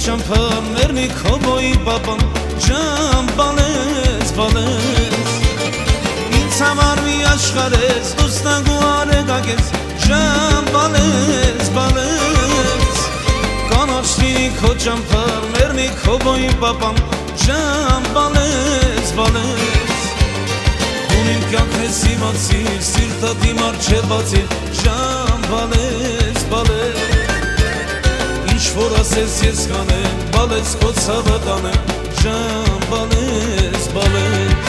ճամփան մեռնի քոբոյի բաբան ջան բալես բալես ինձ համար մի աշխարհ ես դուստանգ ու արեգակես ջան բալես բալես կանաչ լինի քո ճամփան մեռնի քոբոյի բաբան ջան բալես բալես Ունիմ կյանքես իմացիր սիրտը դիմար չէ բացիր ջան բալես բալես Ինչ որ ասես ես կանեմ, բալես քո ցավը տանեմ, ջան բալես բալես